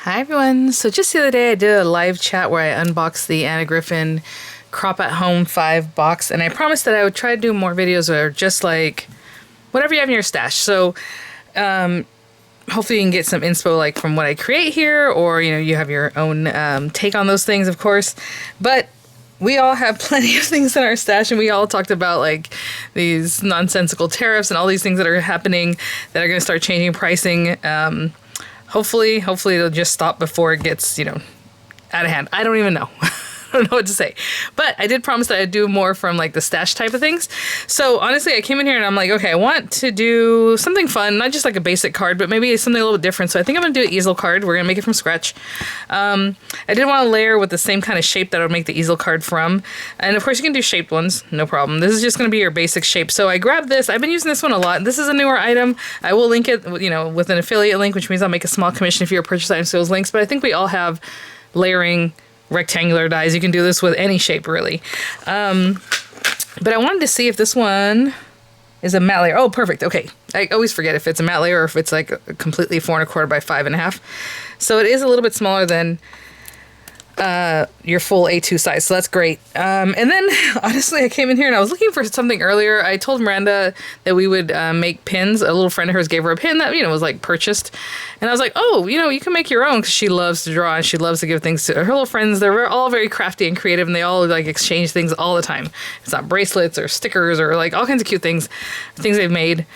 Hi everyone. So just the other day I did a live chat where I unboxed the Anna Griffin Crop at Home 5 box, and I promised that I would try to do more videos that are just like whatever you have in your stash. So hopefully you can get some inspo like from what I create here, or you have your own take on those things, of course. But we all have plenty of things in our stash, and we all talked about like these nonsensical tariffs and all these things that are happening that are going to start changing pricing. Hopefully it'll just stop before it gets, out of hand. I don't even know. I don't know what to say. But I did promise that I'd do more from like the stash type of things. So honestly, I came in here and I'm like, okay, I want to do something fun, not just like a basic card, but maybe something a little bit different. So I think I'm going to do an easel card. We're going to make it from scratch. I did want to layer with the same kind of shape that I would make the easel card from. And of course you can do shaped ones, no problem. This is just going to be your basic shape. So I grabbed this. I've been using this one a lot. This is a newer item. I will link it, with an affiliate link, which means I'll make a small commission if you're a purchase item to those links. But I think we all have layering rectangular dies. You can do this with any shape, really. But I wanted to see if this one is a matte layer. Oh, perfect. Okay. I always forget if it's a matte layer or if it's like completely 4 1/4 by 5 1/2. So it is a little bit smaller than your full A2 size, so that's great. And then honestly, I came in here and I was looking for something earlier. I told Miranda that we would make pins. A little friend of hers gave her a pin that was like purchased, and I was like, oh, you can make your own, because she loves to draw and she loves to give things to her little friends. They're all very crafty and creative, and they all like exchange things all the time. It's not bracelets or stickers or like all kinds of cute things they've made,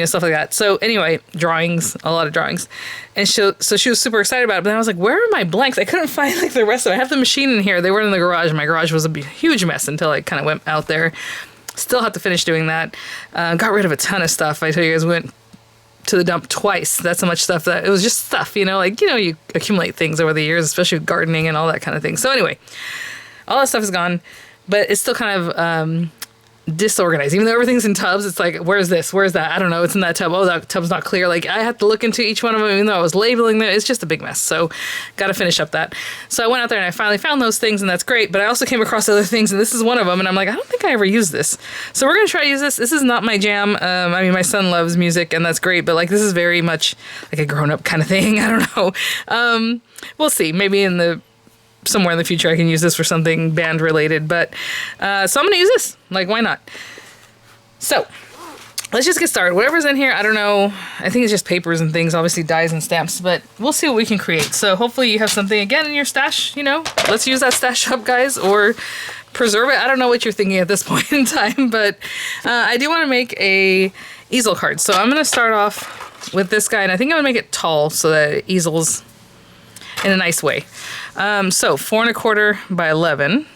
stuff like that. So anyway, drawings, a lot of drawings. And so she was super excited about it, but then I was like, where are my blanks? I couldn't find like the rest of it. I have the machine in here. They were in the garage. My garage was a huge mess until I kind of went out there. Still have to finish doing that. Got rid of a ton of stuff. I tell you guys, went to the dump twice. That's how much stuff that it was just stuff, you accumulate things over the years, especially with gardening and all that kind of thing. So anyway, all that stuff is gone, but it's still kind of disorganized. Even though everything's in tubs, it's like, where's this? Where's that? I don't know. It's in that tub. Oh, that tub's not clear. Like, I have to look into each one of them, even though I was labeling them. It's just a big mess. So got to finish up that. So I went out there and I finally found those things, and that's great. But I also came across other things, and this is one of them. And I'm like, I don't think I ever used this. So we're going to try to use this. This is not my jam. My son loves music, and that's great. But like, this is very much like a grown-up kind of thing. I don't know. We'll see. Maybe somewhere in the future I can use this for something band related, but so I'm gonna use this. Like, why not? So let's just get started. Whatever's in here, I don't know. I think it's just papers and things, obviously dies and stamps, but we'll see what we can create. So hopefully you have something again in your stash. Let's use that stash up, guys, or preserve it. I don't know what you're thinking at this point in time, but I do want to make a easel card. So I'm gonna start off with this guy, and I think I'm gonna make it tall so that it easels in a nice way. So 4 1/4 by 11.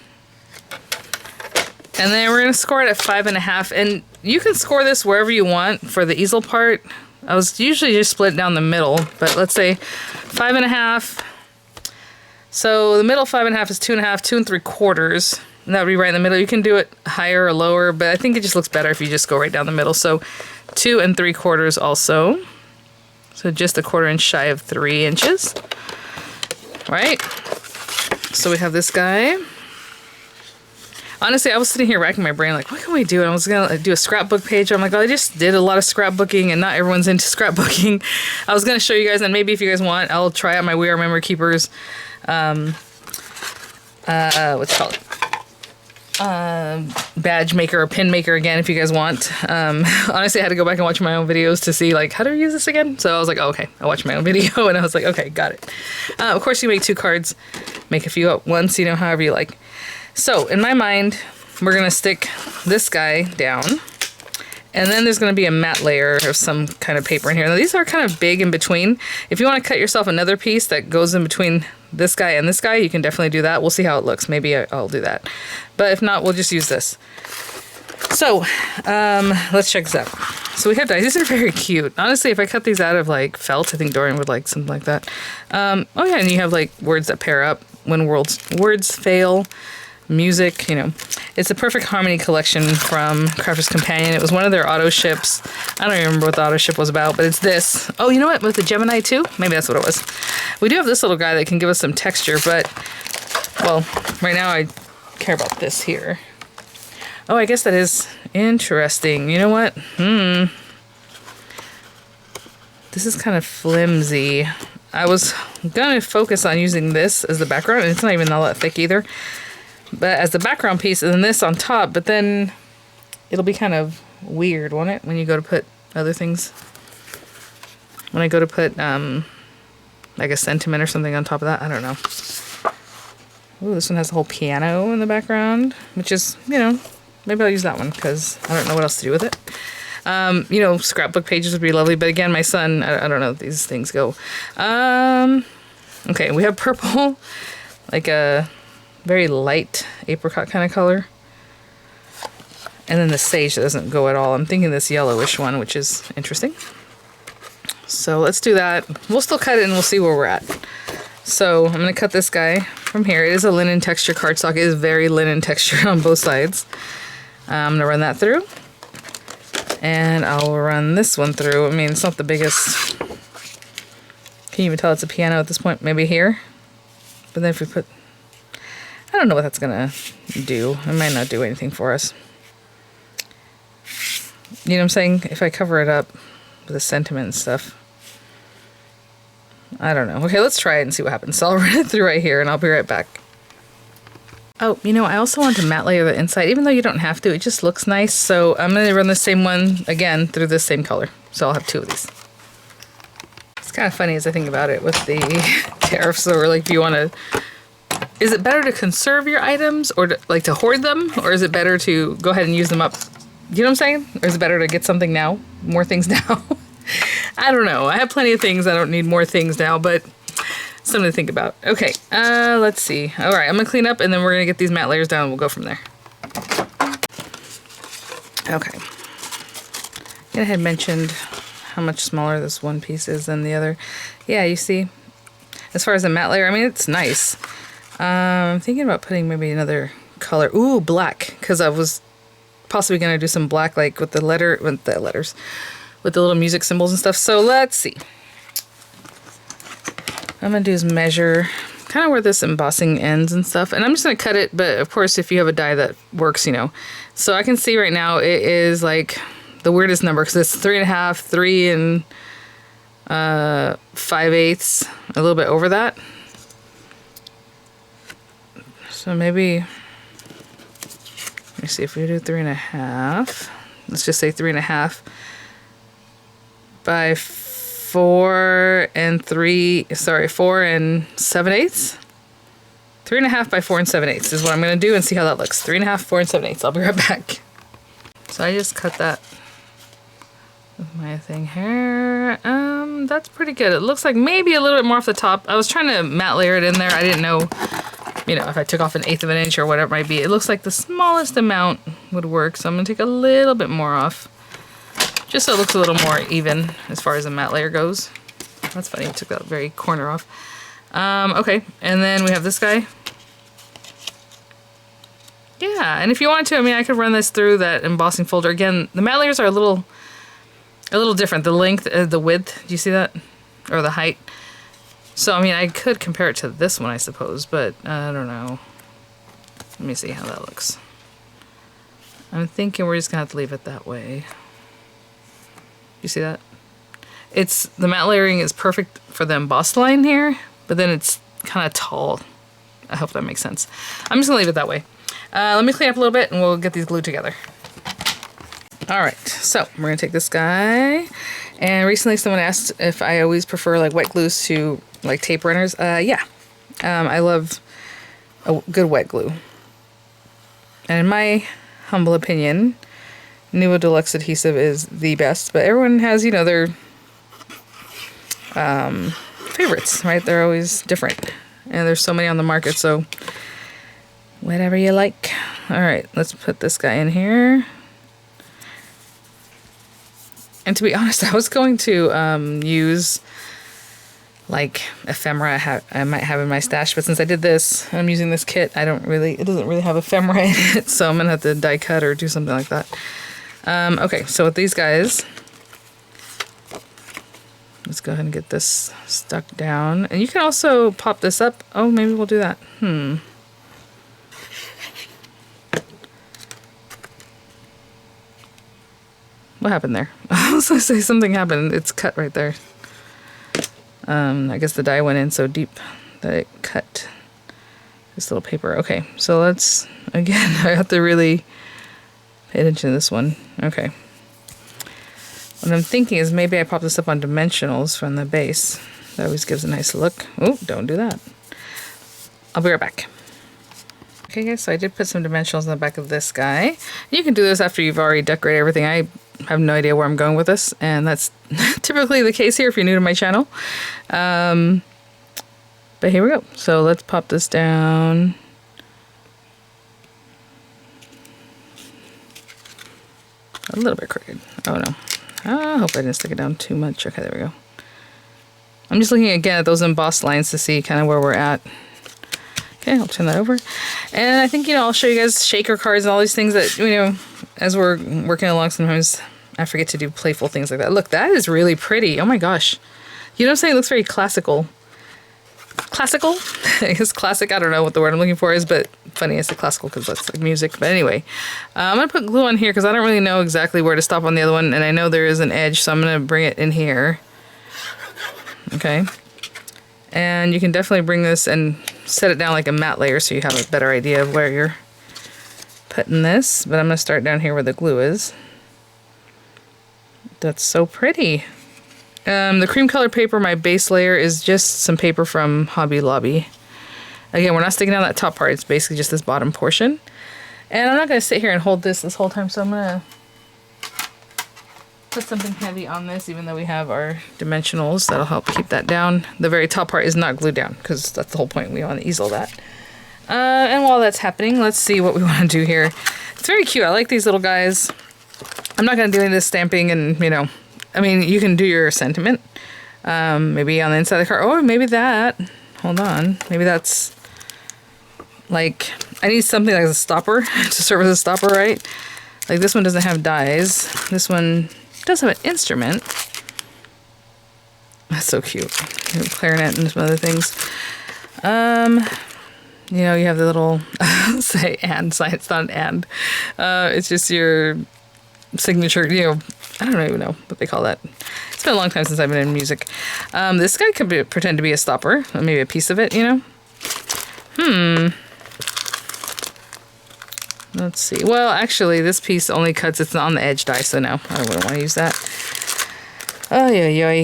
And then we're going to score it at 5 1/2. And you can score this wherever you want for the easel part. I was usually just split down the middle, but let's say 5 1/2. So the middle 5 1/2 is 2 1/2, 2 3/4. And that would be right in the middle. You can do it higher or lower, but I think it just looks better if you just go right down the middle. So 2 3/4 also. So just a 1/4 inch shy of 3 inches. Right? So we have this guy. Honestly, I was sitting here racking my brain like, what can we do? And I was going to do a scrapbook page. I'm like, oh, I just did a lot of scrapbooking, and not everyone's into scrapbooking. I was going to show you guys, and maybe if you guys want, I'll try out my We Are Memory Keepers, what's it called? Badge maker or pin maker again, if you guys want. Honestly, I had to go back and watch my own videos to see like how to use this again. So I was like, oh, okay, I watched my own video and I was like, okay, got it. Of course, you make 2 cards, make a few at once, however you like. So in my mind, we're gonna stick this guy down, and then there's gonna be a matte layer of some kind of paper in here. Now these are kind of big in between. If you want to cut yourself another piece that goes in between this guy and this guy, you can definitely do that. We'll see how it looks. Maybe I'll do that. But if not, we'll just use this. So, let's check this out. So we have dies. These are very cute. Honestly, if I cut these out of like felt, I think Dorian would like something like that. Oh yeah, and you have like words that pair up when words fail. Music, it's a perfect harmony collection from Crafter's Companion. It was one of their auto ships. I don't even remember what the auto ship was about, but it's this. Oh, you know what? With the Gemini too? Maybe that's what it was. We do have this little guy that can give us some texture, but, well, right now I care about this here. Oh, I guess that is interesting. You know what? This is kind of flimsy. I was gonna focus on using this as the background, and it's not even all that thick either. But as the background piece, and then this on top, but then it'll be kind of weird, won't it? When you go to put other things. When I go to put, like a sentiment or something on top of that, I don't know. Ooh, this one has a whole piano in the background, which is, you know, maybe I'll use that one because I don't know what else to do with it. You know, scrapbook pages would be lovely, but again, my son, I don't know if these things go. Okay, we have purple, like a very light apricot kind of color. And then the sage that doesn't go at all. I'm thinking this yellowish one, which is interesting. So let's do that. We'll still cut it and we'll see where we're at. So I'm going to cut this guy from here. It is a linen texture cardstock. It is very linen texture on both sides. I'm going to run that through. And I'll run this one through. I mean, it's not the biggest. Can you even tell it's a piano at this point? Maybe here. But then if we put... I don't know what that's going to do. It might not do anything for us. You know what I'm saying? If I cover it up with the sentiment and stuff. I don't know. Okay, let's try it and see what happens. So I'll run it through right here and I'll be right back. Oh, you know, I also want to matte layer the inside, even though you don't have to. It just looks nice. So I'm going to run the same one again through this same color. So I'll have two of these. It's kind of funny as I think about it with the tariffs. Or like, if you want to... Is it better to conserve your items or to hoard them? Or is it better to go ahead and use them up? You know what I'm saying? Or is it better to get something now? More things now? I don't know. I have plenty of things. I don't need more things now, but something to think about. Okay, let's see. All right, I'm going to clean up and then we're going to get these matte layers down and we'll go from there. Okay. I had mentioned how much smaller this one piece is than the other. Yeah, you see, as far as the matte layer, I mean, it's nice. I'm thinking about putting maybe another color. Ooh, black, because I was possibly going to do some black, like with the letters, with the little music symbols and stuff. So let's see. I'm going to do is measure kind of where this embossing ends and stuff. And I'm just going to cut it, but of course, if you have a die that works, you know. So I can see right now it is like the weirdest number because it's 3.5, 3 and 5/8, a little bit over that. So maybe, let me see if we do 3.5. Let's just say 3.5 by 4 and 7/8. 3.5 by 4 7/8 is what I'm going to do and see how that looks. 3.5, 4 and 7/8. I'll be right back. So I just cut that with my thing here. That's pretty good. It looks like maybe a little bit more off the top. I was trying to matte layer it in there. I didn't know, you know, if I took off 1/8 of an inch or whatever it might be. It looks like the smallest amount would work. So I'm going to take a little bit more off. Just so it looks a little more even as far as the matte layer goes. That's funny, I took that very corner off. Okay, and then we have this guy. Yeah, and if you wanted to, I mean, I could run this through that embossing folder. Again, the matte layers are a little different. The length, the width, do you see that? Or the height. So, I mean, I could compare it to this one, I suppose, but I don't know. Let me see how that looks. I'm thinking we're just gonna have to leave it that way. You see that? The matte layering is perfect for the embossed line here, but then it's kind of tall. I hope that makes sense. I'm just gonna leave it that way. Let me clean up a little bit and we'll get these glued together. All right, so we're gonna take this guy. And recently someone asked if I always prefer like wet glues to like tape runners. Yeah, I love a good wet glue. And in my humble opinion, Nuvo Deluxe adhesive is the best, but everyone has, you know, their favorites, right? They're always different. And there's so many on the market, so whatever you like. All right, let's put this guy in here. And to be honest, I was going to use like ephemera I might have in my stash, but since I did this, I'm using this kit, it doesn't really have ephemera in it, so I'm gonna have to die cut or do something like that. Okay, so with these guys, let's go ahead and get this stuck down. And you can also pop this up. Oh, maybe we'll do that. What happened there? I was going to say something happened. It's cut right there. I guess the dye went in so deep that it cut this little paper. Okay, so let's, again, I have to really pay attention to this one. Okay. What I'm thinking is maybe I pop this up on dimensionals from the base. That always gives a nice look. Oh, don't do that. I'll be right back. Okay guys, so I did put some dimensionals in the back of this guy. You can do this after you've already decorated everything. I have no idea where I'm going with this, and that's typically the case here if you're new to my channel. But here we go. So let's pop this down. A little bit crooked. Oh no. I hope I didn't stick it down too much. Okay, there we go. I'm just looking again at those embossed lines to see kind of where we're at. Okay, I'll turn that over. And I think, you know, I'll show you guys shaker cards and all these things that, you know, as we're working along, sometimes I forget to do playful things like that. Look, that is really pretty. Oh my gosh. You know what I'm saying? It looks very classical. Classical? I guess classic. I don't know what the word I'm looking for is, but funny I said classical because that's like music. But anyway, I'm going to put glue on here because I don't really know exactly where to stop on the other one. And I know there is an edge, so I'm going to bring it in here. Okay. And you can definitely bring this and set it down like a matte layer so you have a better idea of where you're putting this. But I'm going to start down here where the glue is. That's so pretty. The cream color paper, my base layer, is just some paper from Hobby Lobby. Again, we're not sticking down that top part. It's basically just this bottom portion. And I'm not going to sit here and hold this whole time, so I'm going to put something heavy on this, even though we have our dimensionals. That'll help keep that down. The very top part is not glued down, because that's the whole point. We want to easel that. And while that's happening, let's see what we want to do here. It's very cute. I like these little guys. I'm not going to do any of this stamping and, you know, I mean, you can do your sentiment. Maybe on the inside of the card. Oh, maybe that. Hold on. Maybe that's like, I need something like a stopper to serve as a stopper, right? Like this one doesn't have dies. This one does have an instrument. That's so cute. Clarinet and some other things. You know, you have the little say and sign. It's not an and. It's just your signature, you know, I don't even know what they call that. It's been a long time since I've been in music. This guy could pretend to be a stopper, or maybe a piece of it, you know? Let's see. Well, actually, this piece only cuts, it's not on the edge die, so no, I wouldn't want to use that. Oh, yeah.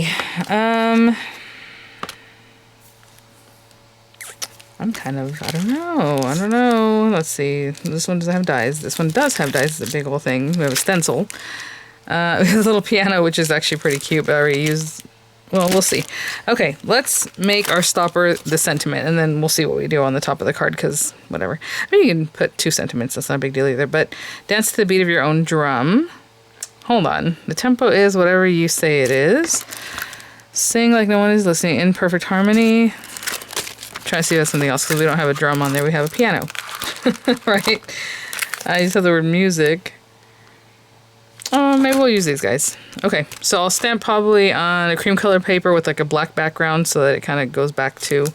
I'm kind of, I don't know. Let's see. This one doesn't have dies. This one does have dies. It's a big old thing. We have a stencil. We have a little piano, which is actually pretty cute, but I already used, well, we'll see. Okay, let's make our stopper the sentiment, and then we'll see what we do on the top of the card, because whatever. I mean, you can put 2 sentiments. That's not a big deal either, but dance to the beat of your own drum. Hold on. The tempo is whatever you say it is. Sing like no one is listening in perfect harmony. Trying to see if that's something else because we don't have a drum on there. We have a piano, right? I just have the word music. Oh, maybe we'll use these guys. Okay, so I'll stamp probably on a cream color paper with like a black background so that it kind of goes back to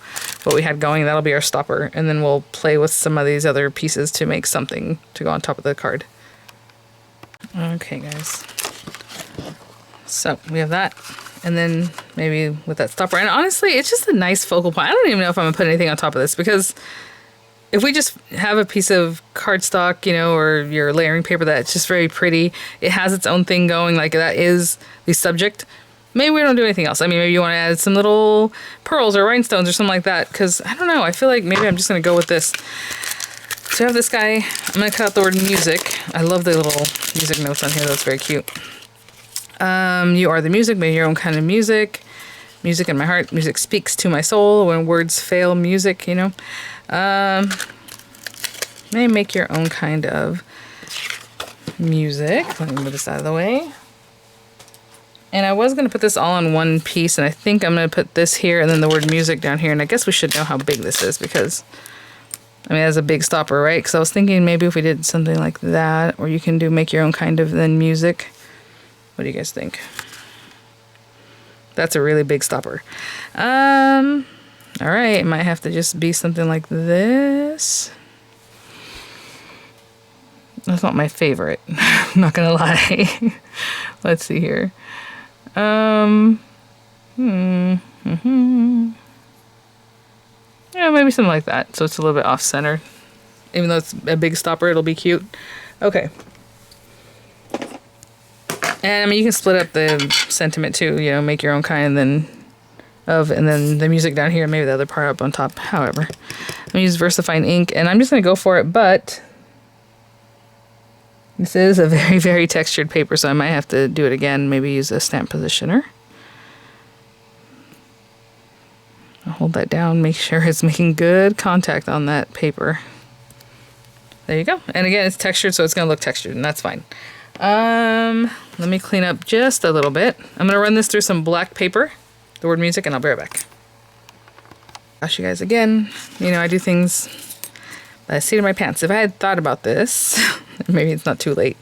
what we had going. That'll be our stopper, and then we'll play with some of these other pieces to make something to go on top of the card. Okay, guys. So we have that. And then maybe with that stopper. And honestly, it's just a nice focal point. I don't even know if I'm going to put anything on top of this because if we just have a piece of cardstock, you know, or your layering paper that's just very pretty, it has its own thing going, like that is the subject, maybe we don't do anything else. I mean, maybe you want to add some little pearls or rhinestones or something like that because, I don't know, I feel like maybe I'm just going to go with this. So I have this guy. I'm going to cut out the word music. I love the little music notes on here. That's very cute. You are the music, make your own kind of music. Music in my heart, music speaks to my soul. When words fail, music, you know. May make your own kind of music. Let me move this out of the way. And I was going to put this all on one piece, and I think I'm going to put this here and then the word music down here. And I guess we should know how big this is because, I mean, that's a big stopper, right? Because I was thinking maybe if we did something like that, or you can do make your own kind of then music. What do you guys think? That's a really big stopper. All right, it might have to just be something like this. That's not my favorite. I'm not gonna lie. Let's see here. Yeah, maybe something like that. So it's a little bit off center. Even though it's a big stopper, it'll be cute. Okay. And I mean, you can split up the sentiment too, you know, make your own kind and then the music down here, maybe the other part up on top. However, I'm gonna use VersaFine ink and I'm just gonna go for it, but this is a very, very textured paper, so I might have to do it again, maybe use a stamp positioner. I'll hold that down, make sure it's making good contact on that paper. There you go. And again, it's textured, so it's gonna look textured, and that's fine. Let me clean up just a little bit. I'm gonna run this through some black paper, the word music, and I'll be right back. Gosh, you guys, again, you know, I do things by the seat of my pants. If I had thought about this, maybe it's not too late.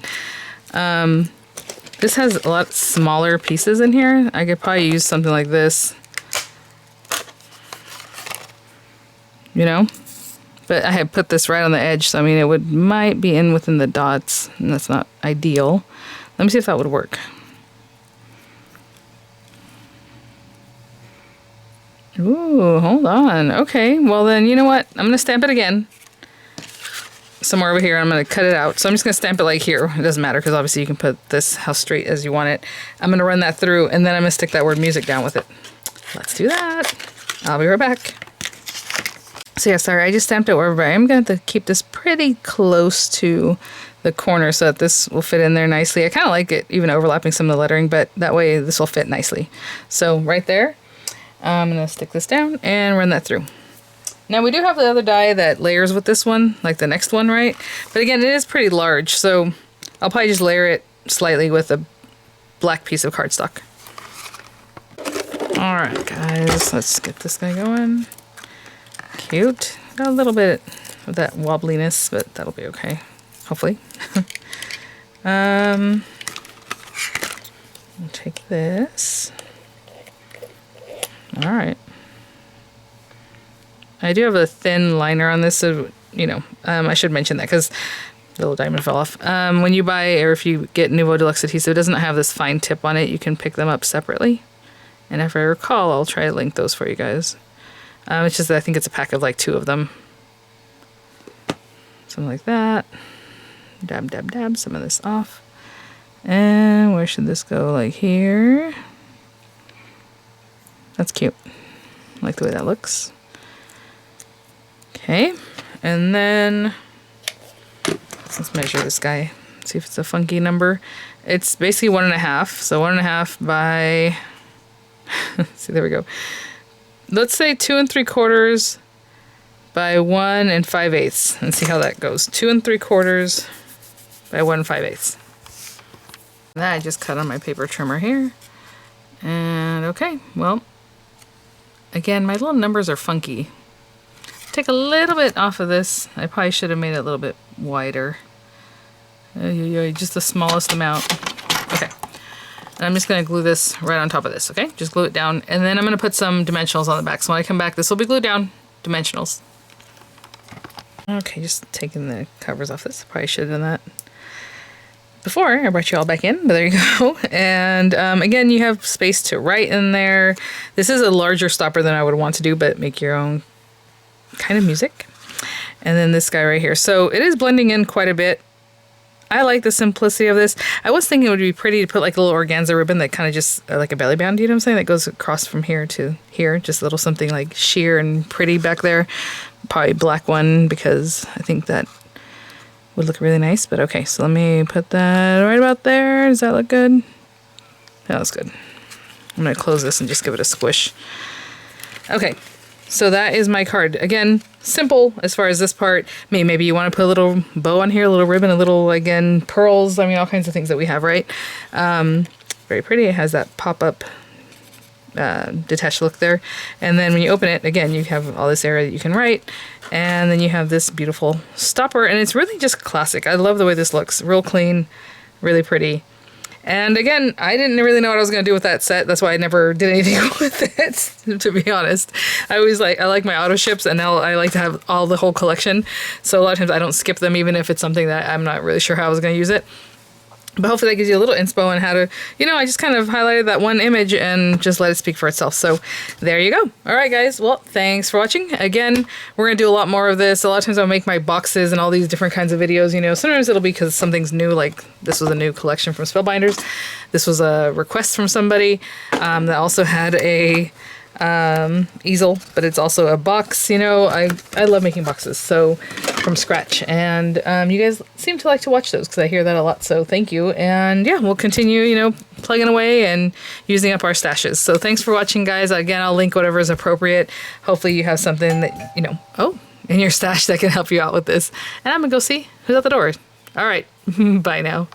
This has a lot smaller pieces in here. I could probably use something like this, you know? But I had put this right on the edge, so I mean, it might be in within the dots, and that's not ideal. Let me see if that would work. Ooh, hold on. Okay, well then, you know what? I'm gonna stamp it again. Somewhere over here, I'm gonna cut it out. So I'm just gonna stamp it like here. It doesn't matter, because obviously you can put this how straight as you want it. I'm gonna run that through, and then I'm gonna stick that word music down with it. Let's do that. I'll be right back. So yeah, sorry, I just stamped it wherever. I'm going to have to keep this pretty close to the corner so that this will fit in there nicely. I kind of like it even overlapping some of the lettering, but that way this will fit nicely. So right there, I'm going to stick this down and run that through. Now we do have the other die that layers with this one, like the next one, right? But again, it is pretty large, so I'll probably just layer it slightly with a black piece of cardstock. All right, guys, let's get this guy going. Cute. Got a little bit of that wobbliness, but that'll be okay. Hopefully. I'll take this. All right. I do have a thin liner on this, so, you know, I should mention that because the little diamond fell off. When you buy, or if you get Nouveau Deluxe adhesive, it doesn't have this fine tip on it. You can pick them up separately. And if I recall, I'll try to link those for you guys. It's just that I think it's a pack of like 2 of them. Something like that. Dab, dab, dab some of this off. And where should this go? Like here. That's cute. I like the way that looks. Okay. And then let's measure this guy. See if it's a funky number. It's basically 1.5. So 1.5 by see, there we go. Let's say 2 3/4 by 1 5/8 and see how that goes. 2 3/4 by 1 5/8. That I just cut on my paper trimmer here. And okay, well, again, my little numbers are funky. Take a little bit off of this. I probably should have made it a little bit wider. Just the smallest amount. Okay. And I'm just going to glue this right on top of this, okay? Just glue it down. And then I'm going to put some dimensionals on the back. So when I come back, this will be glued down. Dimensionals. Okay, just taking the covers off this. Probably should have done that before I brought you all back in, but there you go. And again, you have space to write in there. This is a larger stopper than I would want to do, but make your own kind of music. And then this guy right here. So it is blending in quite a bit. I like the simplicity of this. I was thinking it would be pretty to put like a little organza ribbon that kind of just like a belly band, you know what I'm saying? That goes across from here to here. Just a little something like sheer and pretty back there. Probably black one because I think that would look really nice. But okay, so let me put that right about there. Does that look good? That looks good. I'm going to close this and just give it a squish. Okay. So that is my card. Again, simple as far as this part. Maybe you want to put a little bow on here, a little ribbon, a little, again, pearls. I mean, all kinds of things that we have, right? Very pretty. It has that pop-up detached look there. And then when you open it, again, you have all this area that you can write. And then you have this beautiful stopper. And it's really just classic. I love the way this looks. Real clean, really pretty. And again, I didn't really know what I was going to do with that set. That's why I never did anything with it, to be honest. I like my auto ships, and now I like to have the whole collection. So a lot of times I don't skip them, even if it's something that I'm not really sure how I was going to use it. But hopefully that gives you a little inspo on how to, I just kind of highlighted that one image and just let it speak for itself. So there you go. All right, guys. Well, thanks for watching. Again, we're going to do a lot more of this. A lot of times I'll make my boxes and all these different kinds of videos. Sometimes it'll be because something's new, like this was a new collection from Spellbinders. This was a request from somebody that also had a easel, but it's also a box. I love making boxes so from scratch, and you guys seem to like to watch those because I hear that a lot, so thank you. And yeah, we'll continue plugging away and using up our stashes. So thanks for watching, guys. Again, I'll link whatever is appropriate. Hopefully you have something that in your stash that can help you out with this. And I'm gonna go see who's at the door. All right. Bye now.